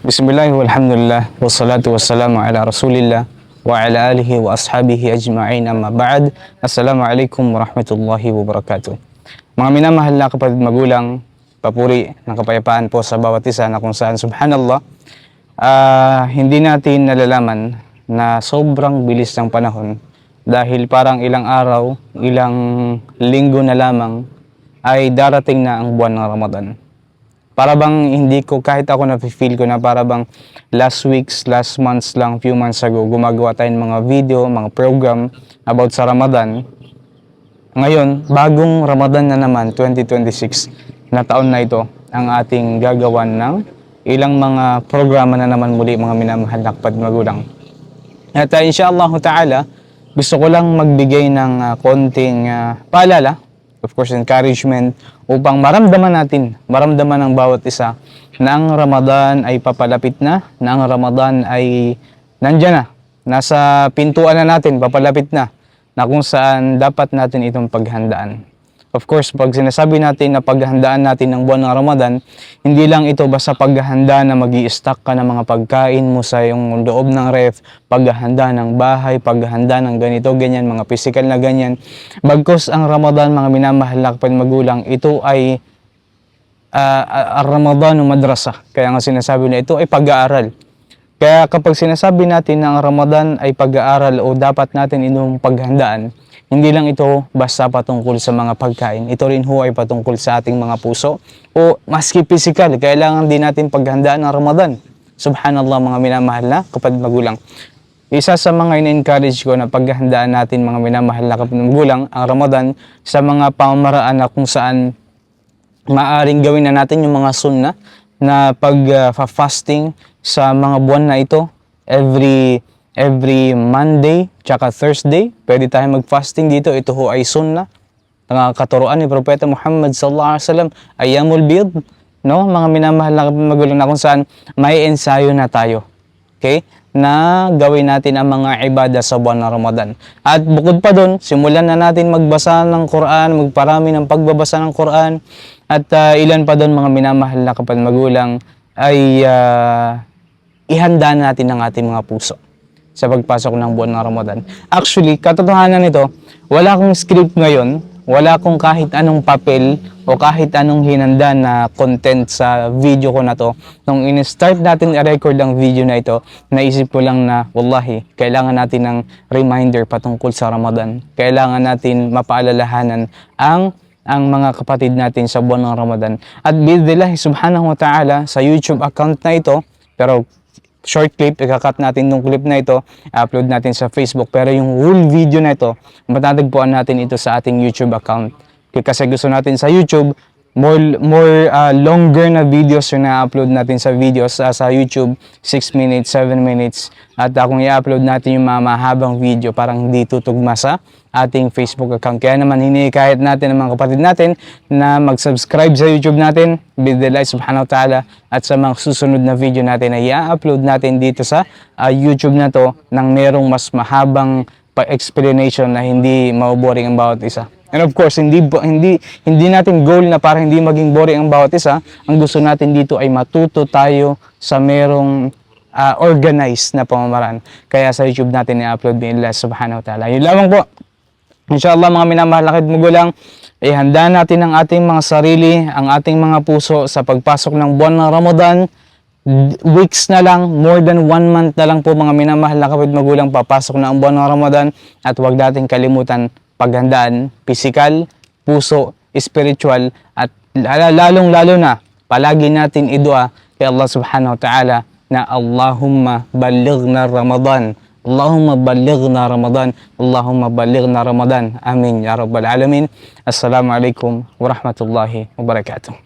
Bismillah walhamdulillah wassalatu wassalamu ala rasulillah wa ala alihi wa ashabihi ajma'in amma ba'd. Assalamualaikum warahmatullahi wabarakatuh. Mga minamahal na kapatid magulang, papuri ng kapayapaan po sa bawat isa na kung saan subhanallah, hindi natin nalalaman na sobrang bilis ng panahon dahil parang ilang araw, ilang linggo na lamang ay darating na ang buwan ng Ramadan. Para bang hindi ko, kahit ako na-feel ko na para bang last weeks, last months lang, few months ago, gumagawa tayo ng mga video, mga program about sa Ramadan. Ngayon, bagong Ramadan na naman, 2026 na taon na ito, ang ating gagawan ng ilang mga programa na naman muli, mga minamahal na kapatid magulang. At inshallah ta'ala, gusto ko lang magbigay ng konting paalala, of course, encouragement upang maramdaman ng bawat isa na ang Ramadan ay papalapit na ang Ramadan ay nandyan na, nasa pintuan na natin, papalapit na kung saan dapat natin itong paghandaan. Of course, pag sinasabi natin na paghandaan natin ng buwan ng Ramadan, hindi lang ito basta paghahanda na mag-i-stock ka ng mga pagkain mo sa yung loob ng ref, paghahanda ng bahay, paghahanda ng ganito, ganyan, mga physical na ganyan. Bagkus ang Ramadan, mga minamahal na kapatid magulang, ito ay Ramadan o madrasa. Kaya nga sinasabi na ito ay pag-aaral. Kaya kapag sinasabi natin na ang Ramadan ay pag-aaral o dapat natin itong paghandaan, hindi lang ito basta patungkol sa mga pagkain. Ito rin ho ay patungkol sa ating mga puso. O maski physical, kailangan din natin paghandaan ng Ramadan. Subhanallah, mga minamahal na kapatid magulang. Isa sa mga in-encourage ko na paghandaan natin, mga minamahal na kapatid magulang, ang Ramadan sa mga pamamaraan na kung saan maaring gawin na natin yung mga sunnah na pag-fasting sa mga buwan na ito. Every Monday tsaka Thursday, pwede tayo mag-fasting dito. Ito ho ay sunnah. Ang katuruan ni Propeta Muhammad sallallahu alaihi wasallam, ayyamul bid, no? Mga minamahal na magulang na kung saan may ensayo na tayo. Okay? Na gawin natin ang mga ibada sa buwan ng Ramadan. At bukod pa doon, simulan na natin magbasa ng Quran, magparami ng pagbabasa ng Quran. At ilan pa doon, mga minamahal na kapatid magulang, ay ihanda natin ang ating mga puso sa pagpasok ng buwan ng Ramadan. Actually, katotohanan nito, wala akong script ngayon, wala akong kahit anong papel o kahit anong hinanda na content sa video ko na to. Nung in-start natin i-record ang video na ito, naisip ko lang na, wallahi, kailangan natin ng reminder patungkol sa Ramadan. Kailangan natin mapaalalahanan ang mga kapatid natin sa buwan ng Ramadan. At bi'idhnillahi subhanahu wa ta'ala, sa YouTube account na ito, pero short clip, ikakat natin yung clip na ito, upload natin sa Facebook. Pero yung whole video na ito, matatagpuan natin ito sa ating YouTube account. Kasi gusto natin sa YouTube, more longer na videos yung na-upload natin sa videos sa YouTube, 6 minutes, 7 minutes. At kung i-upload natin yung mga mahabang video, parang hindi tutugma sa ating Facebook account. Kaya naman hinikayat natin ang mga kapatid natin na mag-subscribe sa YouTube natin, bi'idhnillahi subhanahu wa ta'ala, at sa mga susunod na video natin na i-upload natin dito sa YouTube na to nang merong mas mahabang explanation na hindi mauboring ang bawat isa. And of course, hindi natin goal na para hindi maging boring ang bawat isa. Ang gusto natin dito ay matuto tayo sa merong organized na pamamaraan. Kaya sa YouTube natin i-upload bi'idhnillahi subhanahu wa ta'ala. Yun lamang po. Inshallah, mga minamahal na kapatid magulang, ihanda natin ang ating mga sarili, ang ating mga puso sa pagpasok ng buwan ng Ramadan. Weeks na lang, more than 1 month na lang po, mga minamahal na kapatid magulang, papasok na ang buwan ng Ramadan. At huwag natin kalimutan paghandaan, physical, puso, spiritual, at lalong-lalo na, palagi natin idua kay Allah subhanahu wa ta'ala na Allahumma balighna Ramadan. Allahumma balighna Ramadan. Allahumma balighna Ramadan. Amin ya rabbal alamin. Assalamualaikum warahmatullahi wabarakatuh.